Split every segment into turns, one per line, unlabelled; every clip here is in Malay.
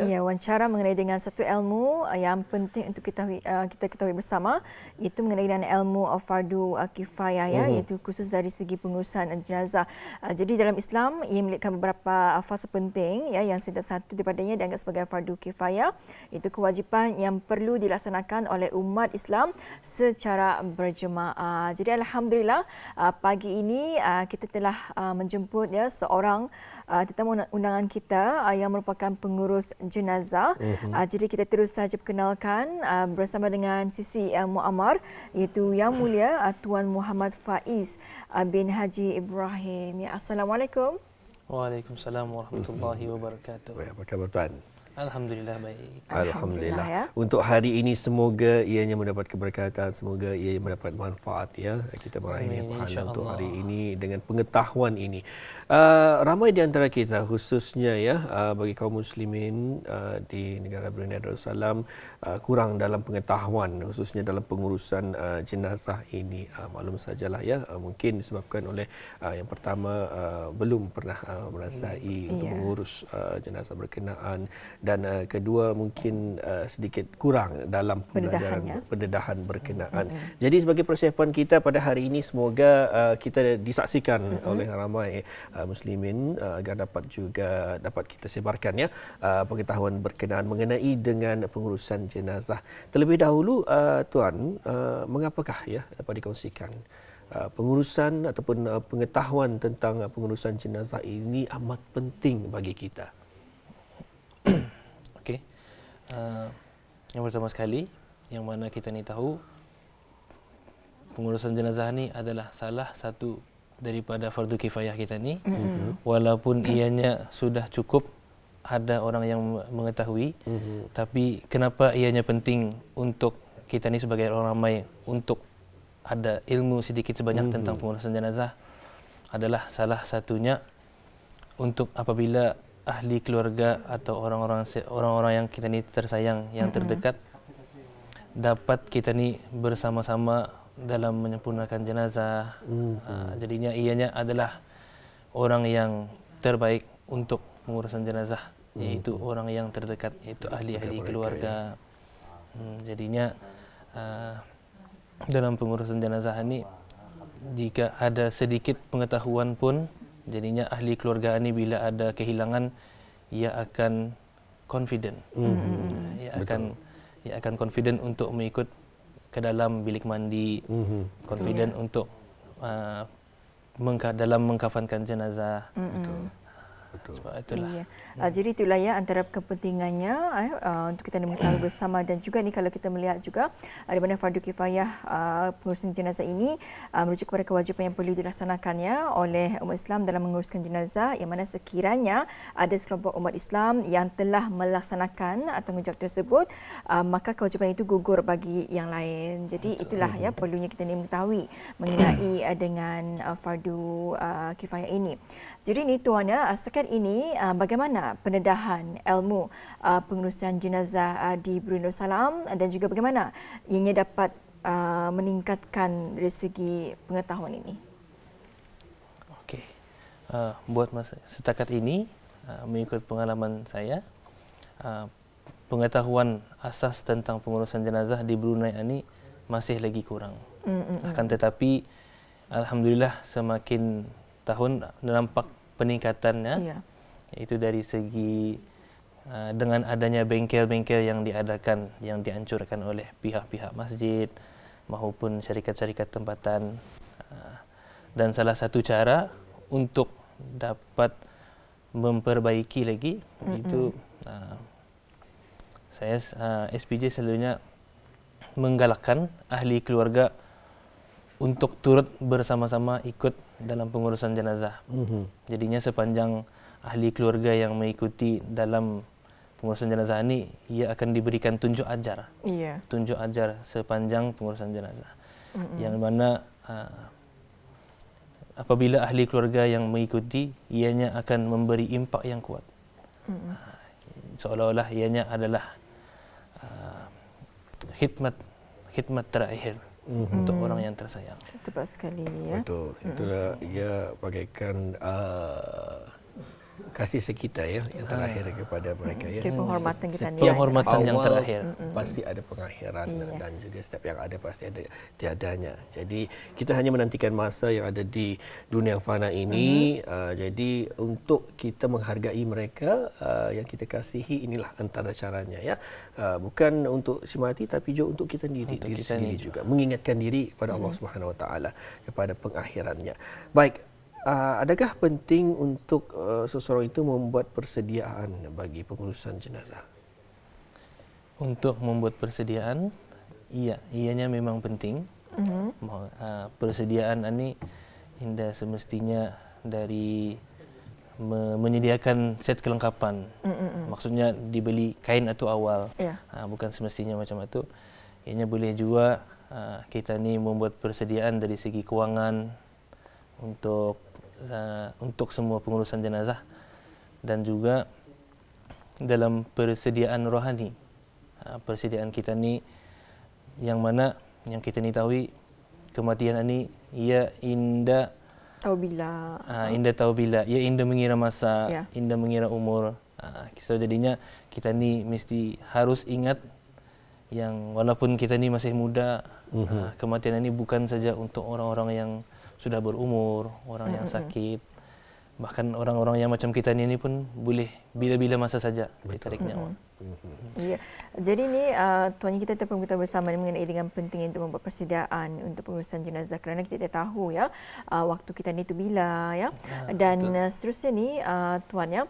Ya, wawancara mengenai dengan satu ilmu yang penting untuk kita ketahui bersama, iaitu mengenai dengan ilmu fardu kifayah, ya, iaitu khusus dari segi pengurusan jenazah. Jadi dalam Islam ia memiliki beberapa fasa penting, ya, yang setiap satu daripadanya dianggap sebagai fardu kifayah. Itu kewajipan yang perlu dilaksanakan oleh umat Islam secara berjemaah. Jadi alhamdulillah pagi ini kita telah menjemput, ya, seorang tetamu undangan kita yang merupakan pengurus jenazah. Jadi kita terus saja perkenalkan bersama dengan Sisi Muammar, iaitu Yang Mulia Tuan Muhammad Faiz bin Haji Ibrahim. Ya, Assalamualaikum.
Waalaikumsalam warahmatullahi wabarakatuh.
Apa khabar Tuan?
Alhamdulillah baik.
Alhamdulillah.
Ya.
Untuk hari ini semoga ianya mendapat keberkatan, semoga ia mendapat manfaat, ya. Kita meraih pahala untuk hari ini dengan pengetahuan ini. Ramai di antara kita, khususnya, ya, bagi kaum muslimin di negara Brunei Darussalam, kurang dalam pengetahuan, khususnya dalam pengurusan jenazah ini. Maklum sajalah, ya, mungkin disebabkan oleh yang pertama belum pernah merasai untuk mengurus jenazah berkenaan, dan kedua mungkin sedikit kurang dalam pendedahan berkenaan. Jadi sebagai persiapan kita pada hari ini, semoga kita disaksikan oleh ramai muslimin agar dapat kita sebarkan, ya, pengetahuan berkenaan mengenai dengan pengurusan jenazah. Terlebih dahulu Tuan, mengapakah, ya, dapat dikongsikan pengurusan ataupun pengetahuan tentang pengurusan jenazah ini amat penting bagi kita?
Okey. Yang pertama sekali, yang mana kita ni tahu pengurusan jenazah ni adalah salah satu daripada fardu kifayah kita ni. Walaupun ianya sudah cukup ada orang yang mengetahui, tapi kenapa ianya penting untuk kita ni sebagai orang ramai untuk ada ilmu sedikit sebanyak tentang pengurusan jenazah adalah salah satunya untuk apabila ahli keluarga atau orang-orang yang kita ni tersayang, yang terdekat, dapat kita ni bersama-sama dalam menyempurnakan jenazah. Jadinya ianya adalah orang yang terbaik untuk pengurusan jenazah, iaitu orang yang terdekat, iaitu ahli-ahli keluarga. Jadinya dalam pengurusan jenazah ini, jika ada sedikit pengetahuan pun, jadinya ahli keluarga ini bila ada kehilangan, ia akan confident. Ia akan confident untuk mengikut ke dalam bilik mandi, confident untuk dalam mengkafankan jenazah. Betul. Sebab itulah.
Jadi itulah, ya, antara kepentingannya untuk kita mengetahui bersama, dan juga ni kalau kita melihat juga di mana fardu kifayah pengurusan jenazah ini merujuk kepada kewajipan yang perlu dilaksanakan, ya, oleh umat Islam dalam menguruskan jenazah, yang mana sekiranya ada sekelompok umat Islam yang telah melaksanakan tanggungjawab tersebut, maka kewajipan itu gugur bagi yang lain. Jadi itulah, ya, perlunya kita ni mengetahui mengenai dengan fardu kifayah ini. Jadi ni Tuan, ya, setakat ini bagaimana pendedahan ilmu pengurusan jenazah di Brunei Darussalam, dan juga bagaimana ianya dapat meningkatkan dari segi pengetahuan ini?
Okey. Buat masa setakat ini, mengikut pengalaman saya, pengetahuan asas tentang pengurusan jenazah di Brunei ini masih lagi kurang. Akan tetapi alhamdulillah semakin tahun nampak peningkatannya, iaitu dari segi dengan adanya bengkel-bengkel yang diadakan, yang dihancurkan oleh pihak-pihak masjid maupun syarikat-syarikat tempatan. Dan salah satu cara untuk dapat memperbaiki lagi itu saya SPJ selalunya menggalakkan ahli keluarga untuk turut bersama-sama ikut dalam pengurusan jenazah. Jadinya sepanjang ahli keluarga yang mengikuti dalam pengurusan jenazah ini, ia akan diberikan tunjuk ajar. Tunjuk ajar sepanjang pengurusan jenazah. Yang mana apabila ahli keluarga yang mengikuti, ianya akan memberi impak yang kuat. Seolah-olah ianya adalah khidmat terakhir untuk orang yang tersayang.
Tepat sekali, ya.
Betul. Itulah ia bagaikan kasih sekitar ya yang terakhir kepada mereka ya.
Penghormatan kita ni.
Penghormatan yang terakhir.
Pasti ada pengakhiran dan juga setiap yang ada pasti ada tiadanya. Jadi kita hanya menantikan masa yang ada di dunia yang fana ini. Jadi untuk kita menghargai mereka yang kita kasihi, inilah antara caranya ya. Bukan untuk si mati tapi juga untuk kita diri sendiri juga. Mengingatkan diri kepada Allah Subhanahu Wa Taala kepada pengakhirannya. Baik. Adakah penting untuk seseorang itu membuat persediaan bagi pengurusan jenazah?
Untuk membuat persediaan, ianya memang penting. Persediaan ini indah semestinya dari menyediakan set kelengkapan. Maksudnya dibeli kain atau awal, bukan semestinya macam itu. Ianya boleh juga kita ni membuat persediaan dari segi kewangan untuk semua pengurusan jenazah, dan juga dalam persediaan rohani. Persediaan kita ni yang mana yang kita ni tahu kematian ini ia indah tahu bila ia indah mengira masa, indah mengira umur. So jadinya kita ni mesti harus ingat yang walaupun kita ni masih muda, kematian ini bukan saja untuk orang-orang yang sudah berumur, orang yang sakit, bahkan orang-orang yang macam kita ni pun boleh bila-bila masa saja ditarik nyawa.
Ya. Jadi ni tuan kita terpemberitahu bersama mengenai dengan pentingnya untuk membuat persediaan untuk pengurusan jenazah, kerana kita tidak tahu ya waktu kita ni tu bila ya. Dan seterusnya ni tuan ya,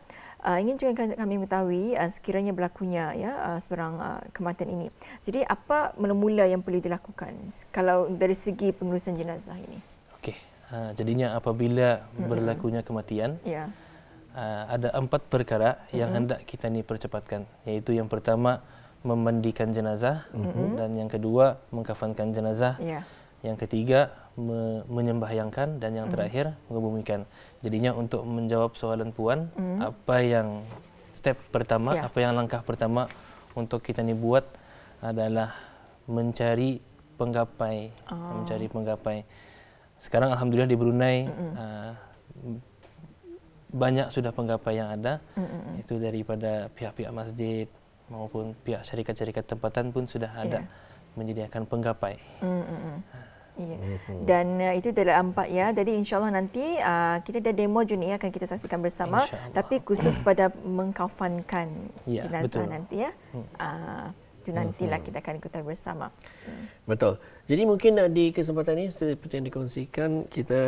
ingin juga kami mengetahui sekiranya berlakunya ya sebarang kematian ini. Jadi apa mula-mula yang perlu dilakukan kalau dari segi pengurusan jenazah ini?
Okey, jadinya apabila berlakunya kematian, ada 4 perkara yang hendak kita ni percepatkan, iaitu yang pertama memandikan jenazah, dan yang kedua mengkafankan jenazah, yang ketiga menyembahyangkan, dan yang terakhir mengebumikan. Jadinya untuk menjawab soalan puan, apa yang step pertama, apa yang langkah pertama untuk kita ni buat adalah mencari penggapai, Sekarang alhamdulillah di Brunei banyak sudah penggapai yang ada, itu daripada pihak-pihak masjid maupun pihak syarikat-syarikat tempatan pun sudah ada menyediakan penggapai.
Dan itu adalah 4 ya. Jadi insya-Allah nanti kita ada demo je ni akan kita saksikan bersama, tapi khusus pada mengkafankan jenazah nanti ya. Itu nantilah kita akan ikuti bersama.
Betul. Jadi mungkin di kesempatan ini seperti yang dikongsikan, kita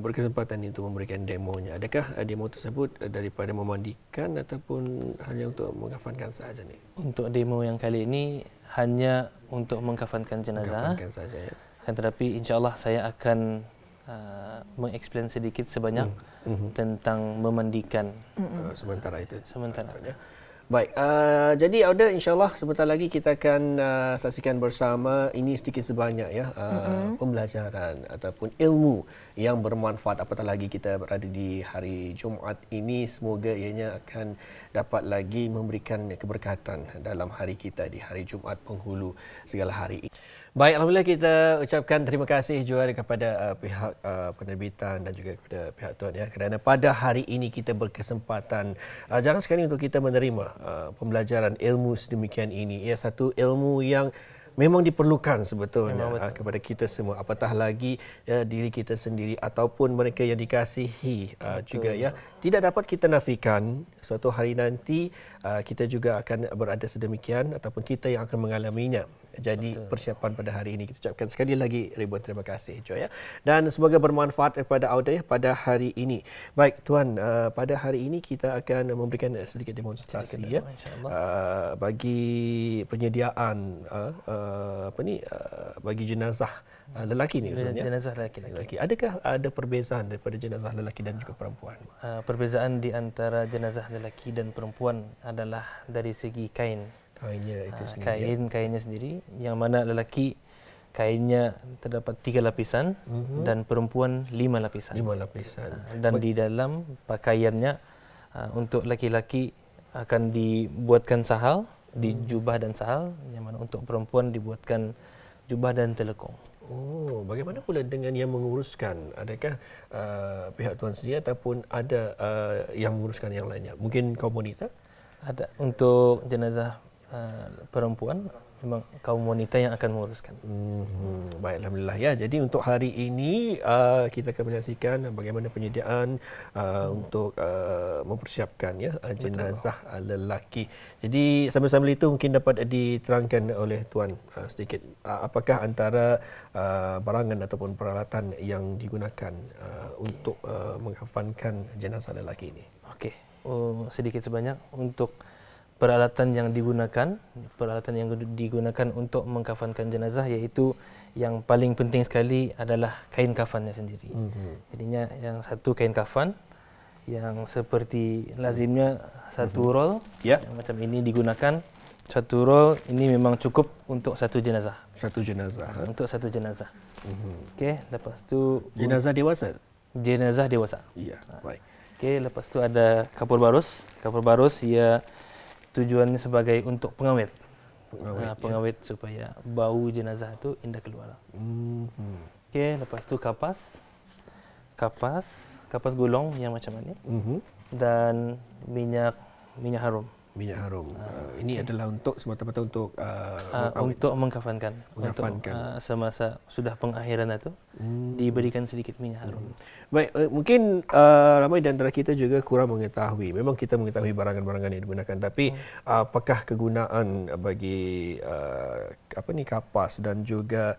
berkesempatan untuk memberikan demonya. Adakah demo tersebut daripada memandikan ataupun hanya untuk mengkafankan sahaja ni?
Untuk demo yang kali ini hanya untuk mengkafankan jenazah.
Mengkafankan saja ya.
Tetapi insya-Allah saya akan mengeksplain sedikit sebanyak tentang memandikan
sementara itu. Baik, jadi Auda, insyaAllah sebentar lagi kita akan saksikan bersama ini sedikit sebanyak ya pembelajaran ataupun ilmu yang bermanfaat, apatah lagi kita berada di hari Jumaat ini. Semoga ianya akan dapat lagi memberikan keberkatan dalam hari kita di hari Jumaat penghulu segala hari ini. Baik, alhamdulillah kita ucapkan terima kasih juga kepada pihak penerbitan dan juga kepada pihak tuan ya, kerana pada hari ini kita berkesempatan jarang sekali untuk kita menerima pembelajaran ilmu sedemikian ini. Ia satu ilmu yang memang diperlukan sebetulnya kepada kita semua, apatah lagi diri kita sendiri ataupun mereka yang dikasihi juga ya. Tidak dapat kita nafikan suatu hari nanti kita juga akan berada sedemikian ataupun kita yang akan mengalaminya. Jadi persiapan pada hari ini kita ucapkan sekali lagi ribuan terima kasih Joy ya. Dan semoga bermanfaat kepada Auda ya pada hari ini. Baik tuan, pada hari ini kita akan memberikan sedikit demonstrasi ya bagi penyediaan bagi jenazah lelaki ni maksudnya.
Jenazah lelaki.
Adakah ada perbezaan daripada jenazah lelaki dan juga perempuan?
Perbezaan di antara jenazah lelaki dan perempuan adalah dari segi kain. Kainnya sendiri, yang mana lelaki kainnya terdapat 3 lapisan dan perempuan 5 lapisan.
5 lapisan.
Dan di dalam pakaiannya untuk laki-laki akan dibuatkan sahal, di jubah dan sahal, yang mana untuk perempuan dibuatkan jubah dan telekung.
Oh, bagaimana pula dengan yang menguruskan? Adakah pihak tuan sendiri ataupun ada yang menguruskan yang lainnya? Mungkin kaum wanita?
Ada untuk jenazah perempuan memang kaum wanita yang akan menguruskan.
Baik, alhamdulillah ya. Jadi untuk hari ini kita akan menyaksikan bagaimana penyediaan untuk mempersiapkan ya jenazah lelaki. Jadi sambil-sambil itu mungkin dapat diterangkan oleh tuan sedikit apakah antara barangan ataupun peralatan yang digunakan untuk mengkafankan jenazah lelaki ini.
Okey. Sedikit sebanyak untuk peralatan yang digunakan untuk mengkafankan jenazah, iaitu yang paling penting sekali adalah kain kafannya sendiri. Jadinya yang satu kain kafan yang seperti lazimnya satu roll yang macam ini digunakan. Satu roll ini memang cukup untuk satu jenazah.
Satu jenazah.
Untuk satu jenazah. Okey, lepas tu
jenazah dewasa.
Jenazah dewasa.
Ya, baik.
Okey, lepas tu ada kapur barus. Kapur barus ia tujuannya sebagai untuk pengawet. Pengawet supaya bau jenazah itu indah keluar. Okey, lepas tu kapas gulung yang macam ni. Dan minyak harum.
Minyak harum. Ini adalah untuk semata-mata untuk
mengkafankan. Untuk semasa sudah pengakhiran itu diberikan sedikit minyak harum.
Baik, mungkin ramai di antara kita juga kurang mengetahui. Memang kita mengetahui barangan-barangan yang digunakan, tapi apakah kegunaan bagi kapas dan juga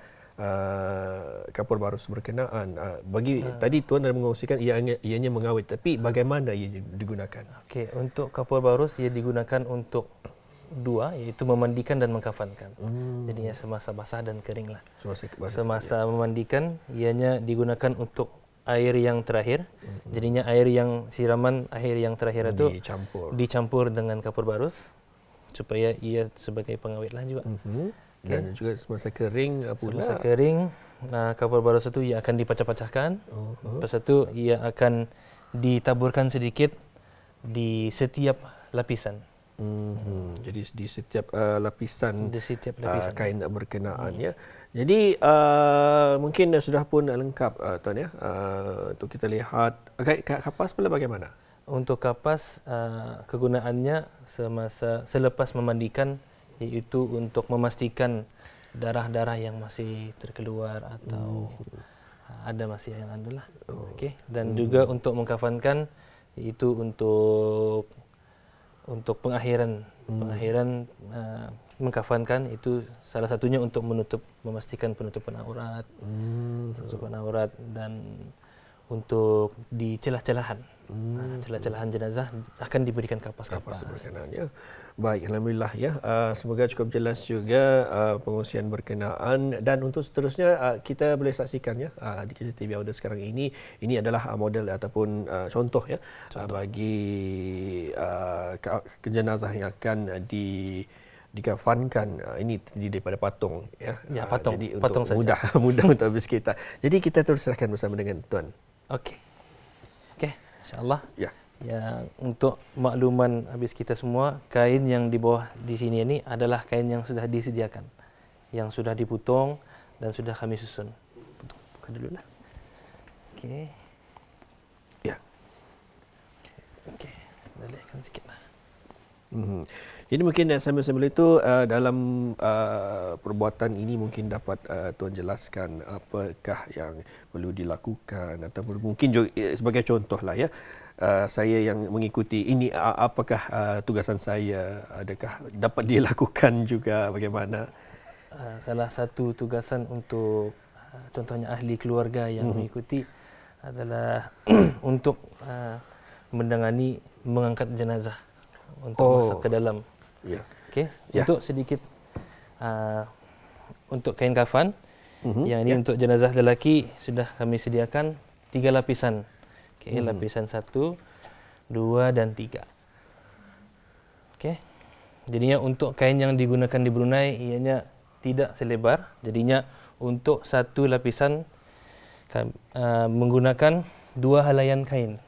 kapur barus berkenaan bagi tadi tuan dah mengongsikan ianya mengawet, tapi bagaimana ia digunakan?
Okey, untuk kapur barus ia digunakan untuk dua, iaitu memandikan dan mengkafankan. Jadinya semasa basah dan keringlah. Semasa memandikan ianya digunakan untuk air yang terakhir. Jadinya siraman air yang terakhir itu dicampur dengan kapur barus supaya ia sebagai pengawetlah juga.
Dan juga semasa kering pula.
Semasa kering, kapur barus itu ia akan dipecah-pecahkan. Lepas itu ia akan ditaburkan sedikit di setiap lapisan.
Jadi di setiap lapisan kain berkenaan ya. Jadi mungkin sudah pun lengkap tuan ya. Untuk kita lihat kapas pula bagaimana?
Untuk kapas kegunaannya selepas memandikan, iaitu untuk memastikan darah-darah yang masih terkeluar atau ada masih yang adalah. Okey, dan juga untuk mengkafankan, iaitu untuk pengakhiran mengkafankan, itu salah satunya untuk memastikan penutupan aurat, dan untuk di celah-celahan. Celah-celahan jenazah akan diberikan kapas-kapas.
Ya. Baik, alhamdulillah ya. Semoga cukup jelas juga pengungsian berkenaan, dan untuk seterusnya kita boleh saksikan ya di KCTV Audio sekarang ini adalah model ataupun contoh ya bagi jenazah yang akan dikafankan. Ini terdiri daripada patung ya.
Ya, patung.
Jadi
patung
untuk mudah untuk habis kita. Jadi kita terus serahkan bersama dengan tuan.
Okey, insya-Allah.
Ya.
Ya, untuk makluman habis kita semua, kain yang di bawah di sini ini adalah kain yang sudah disediakan, yang sudah dipotong dan sudah kami susun. Buka dululah. Okey.
Ya.
Okey, dalihkan sikitlah.
Jadi mungkin sambil-sambil itu dalam perbuatan ini mungkin dapat tuan jelaskan apakah yang perlu dilakukan, ataupun mungkin juga, sebagai contohlah ya, saya yang mengikuti ini, apakah tugasan saya, adakah dapat dilakukan juga, bagaimana?
Salah satu tugasan untuk contohnya ahli keluarga yang mengikuti adalah untuk mengangkat jenazah untuk masuk ke dalam.
Ya.
Okey, untuk sedikit untuk kain kafan, yang ini untuk jenazah lelaki sudah kami sediakan 3 lapisan. Okey, lapisan 1, 2 dan 3. Okey. Jadinya untuk kain yang digunakan di Brunei ianya tidak selebar. Jadinya untuk satu lapisan menggunakan 2 helaian kain.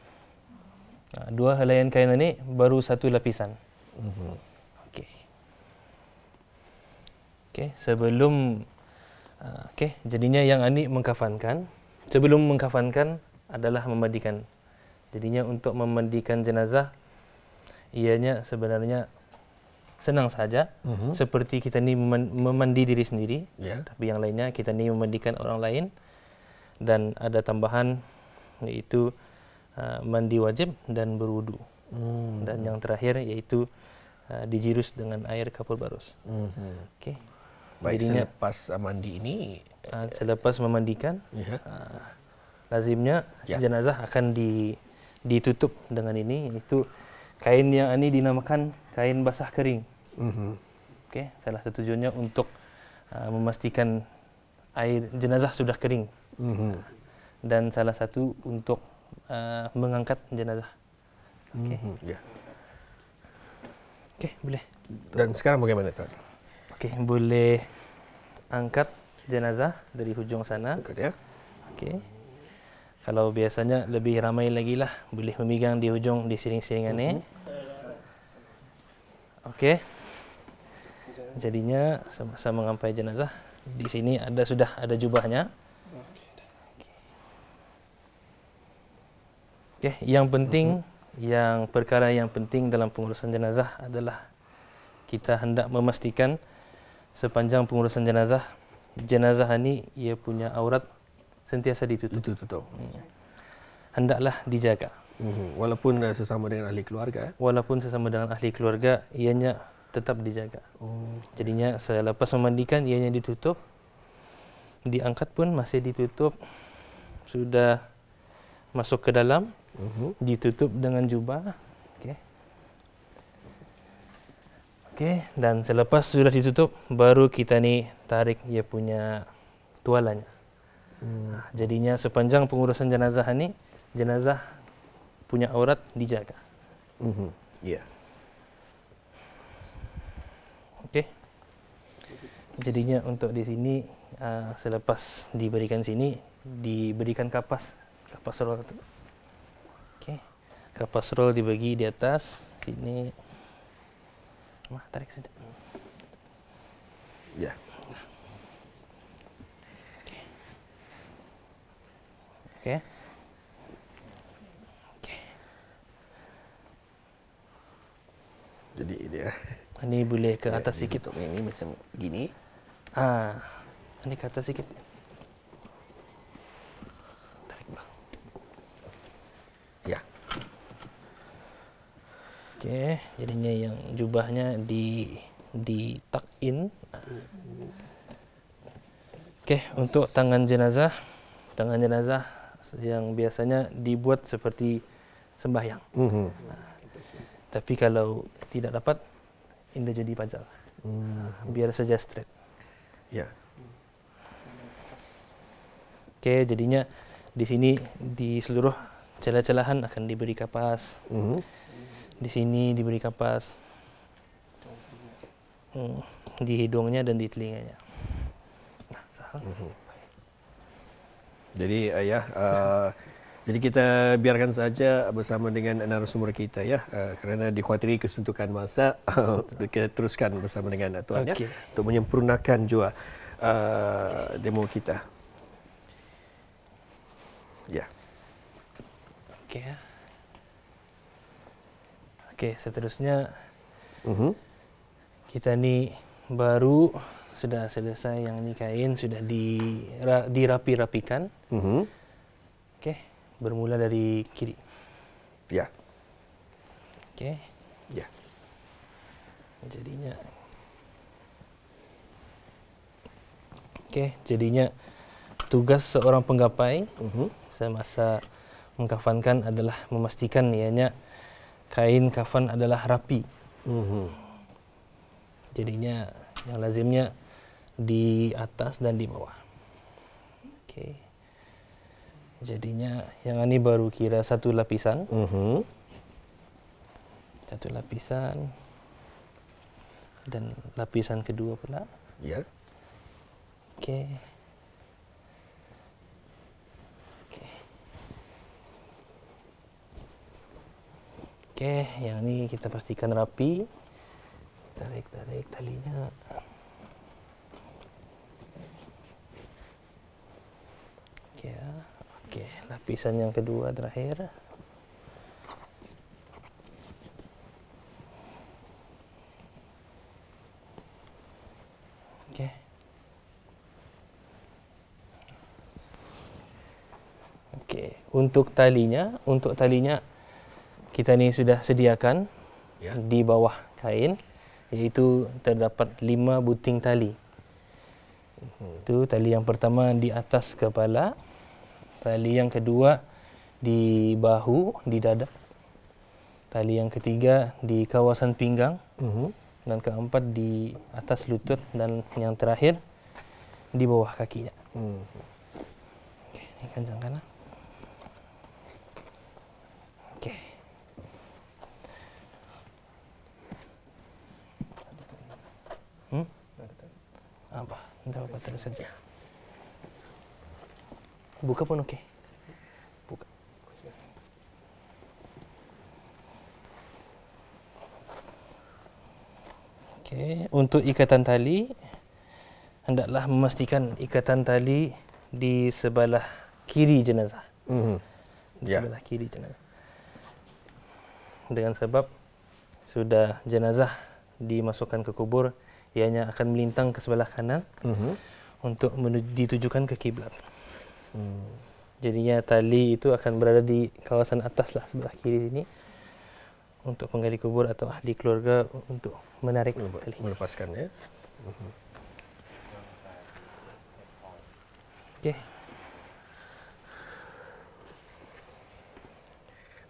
2 helaian kain ini baru satu lapisan. Okey. Okey, sebelum Okey, jadinya yang Ani mengkafankan, sebelum mengkafankan adalah memandikan. Jadinya untuk memandikan jenazah, ianya sebenarnya senang saja, seperti kita ni memandi diri sendiri, tapi yang lainnya kita ni memandikan orang lain, dan ada tambahan iaitu mandi wajib dan berwudu. Dan yang terakhir iaitu dijirus dengan air kapur barus. Okey.
Baik,
jadinya
selepas mandi ini,
selepas memandikan, lazimnya jenazah akan ditutup dengan ini, iaitu kain yang ini dinamakan kain basah kering. Okey, salah satu tujuannya untuk memastikan air jenazah sudah kering. Dan salah satu untuk mengangkat jenazah. Okey. Okey, boleh.
Dan sekarang bagaimana, Tuan?
Okey, boleh angkat jenazah dari hujung sana.
Angkat ya.
Okey. Kalau biasanya lebih ramai lagi lah, boleh memegang di hujung di siring-siringan ni. Okey. Jadinya sama mengampai jenazah. Di sini sudah ada jubahnya. Okey, yang penting, perkara yang penting dalam pengurusan jenazah adalah kita hendak memastikan sepanjang pengurusan jenazah ini ia punya aurat sentiasa ditutup. Hendaklah dijaga.
Walaupun sesama dengan ahli keluarga.
Walaupun sesama dengan ahli keluarga, ianya tetap dijaga. Jadinya selepas memandikan ianya ditutup, diangkat pun masih ditutup, sudah masuk ke dalam, ditutup dengan jubah. Okey, dan selepas sudah ditutup, baru kita ni tarik ia punya tualanya. Jadinya sepanjang pengurusan jenazah ni, jenazah punya aurat dijaga. Okey. Jadinya untuk di sini, selepas diberikan sini, diberikan kapas roll tu. Okey. Kapas roll dibagi di atas sini. Tarik saja.
Ya.
Okey.
Jadi dia.
Ini boleh ke atas sikit.
Ini macam gini.
Ini ke atas sikit. Tarik bang.
Ya.
Okey, jadinya yang jubahnya tuck in. Okey, untuk tangan jenazah yang biasanya dibuat seperti sembahyang. Tapi kalau tidak dapat, indah jadi pajal. Biar saja straight.
Ya.
Okey, jadinya di sini di seluruh celah-celahan akan diberi kapas. Di sini diberi kapas. Di hidungnya dan di telinganya.
Jadi jadi kita biarkan saja bersama dengan narasumber kita ya, kerana dikhawatiri kesuntukan masa. Kita teruskan bersama dengan Tuan ya, untuk menyempurnakan jua demo kita. Ya.
Okey. Okey, seterusnya kita ni baru sudah selesai yang ni kain sudah dirapi-rapikan. Okey, bermula dari kiri.
Ya.
Okey.
Ya.
Jadinya tugas seorang penggapai semasa mengkafankan adalah memastikan ianya kain kafan adalah rapi. Jadinya yang lazimnya di atas dan di bawah. Okey. Jadinya yang ini baru kira satu lapisan. Satu lapisan. Dan lapisan kedua pula.
Ya.
Okey. Okey, yang ni kita pastikan rapi. Tarik talinya. Okey ya. Okey, lapisan yang kedua terakhir. Okey. Okey, untuk talinya kita ni sudah sediakan di bawah kain, iaitu terdapat 5 buting tali. Itu tali yang pertama di atas kepala, tali yang kedua di bahu, di dada, tali yang ketiga di kawasan pinggang, dan keempat di atas lutut, dan yang terakhir di bawah kakinya. Okey, ini kencangkanlah. Okey. Apa? Tidak apa-apa, terus saja. Buka pun okey. Buka. Okey, untuk ikatan tali, hendaklah memastikan ikatan tali di sebelah kiri jenazah. Di sebelah kiri jenazah. Dengan sebab sudah jenazah dimasukkan ke kubur, ianya akan melintang ke sebelah kanan untuk ditujukan ke kiblat. Jadinya tali itu akan berada di kawasan atas lah, sebelah kiri sini, untuk penggali kubur atau ahli keluarga untuk menarik tali.
Melepaskan ya.
Okey.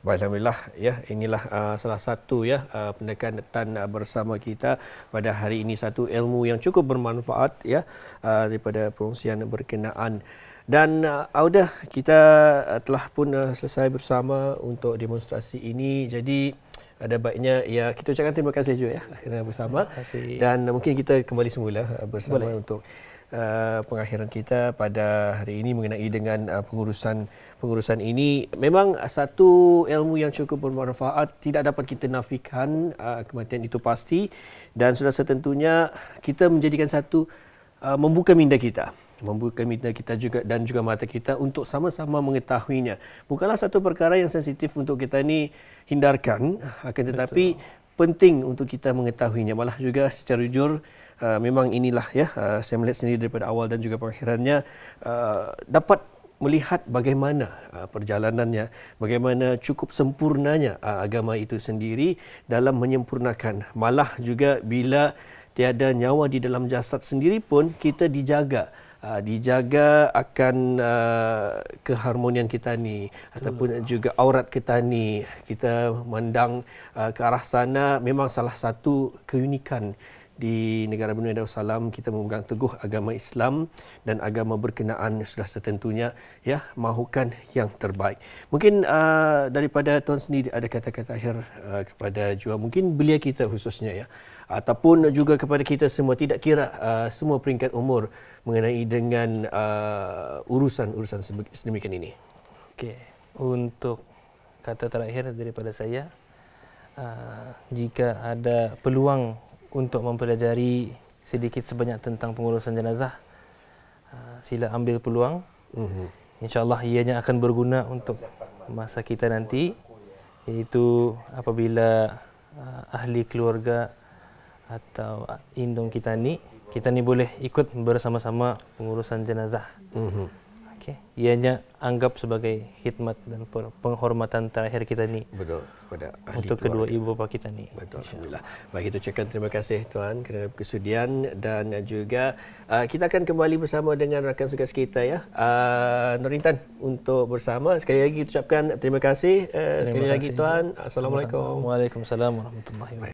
Baik, alhamdulillah ya, inilah salah satu ya pendekatan bersama kita pada hari ini, satu ilmu yang cukup bermanfaat ya daripada perkongsian berkenaan. Dan Audah, kita telah pun selesai bersama untuk demonstrasi ini. Jadi ada baiknya ya kita ucapkan terima kasih juga ya kerana bersama. Dan mungkin kita kembali semula bersama untuk pengakhiran kita pada hari ini mengenai dengan pengurusan ini. Memang satu ilmu yang cukup bermanfaat, tidak dapat kita nafikan, kematian itu pasti, dan sudah setentunya kita menjadikan satu membuka minda kita juga dan juga mata kita untuk sama-sama mengetahuinya. Bukanlah satu perkara yang sensitif untuk kita ni hindarkan, akan tetapi penting untuk kita mengetahuinya. Malah juga secara jujur, memang inilah ya, saya melihat sendiri daripada awal dan juga pengakhirannya, dapat melihat bagaimana perjalanannya, bagaimana cukup sempurnanya agama itu sendiri dalam menyempurnakan. Malah juga bila tiada nyawa di dalam jasad sendiri pun kita dijaga akan keharmonian kita ni, ataupun juga aurat kita ni. Kita memandang ke arah sana. Memang salah satu keunikan di negara Brunei Darussalam, kita memegang teguh agama Islam, dan agama berkenaan sudah setentunya ya mahukan yang terbaik. Mungkin daripada tuan sendiri ada kata-kata akhir kepada jua mungkin belia kita khususnya ya, ataupun juga kepada kita semua, tidak kira semua peringkat umur, mengenai dengan urusan sedemikian ini.
Okey, untuk kata terakhir daripada saya, jika ada peluang untuk mempelajari sedikit sebanyak tentang pengurusan jenazah, sila ambil peluang. InsyaAllah ianya akan berguna untuk masa kita nanti, iaitu apabila ahli keluarga atau indung kita ni boleh ikut bersama-sama pengurusan jenazah. Okey, ianya anggap sebagai khidmat dan penghormatan terakhir kita ni.
Betul, kepada ahli
untuk
keluarga.
kedua ibu bapa kita ni.
Betul, alhamdulillah. Baik, kita ucapkan terima kasih tuan kerana kesudian, dan juga kita akan kembali bersama dengan rakan tugas kita ya, Nur Intan, untuk bersama. Sekali lagi ucapkan terima kasih sekali lagi tuan. Assalamualaikum.
Waalaikumsalam warahmatullahi wabarakatuh.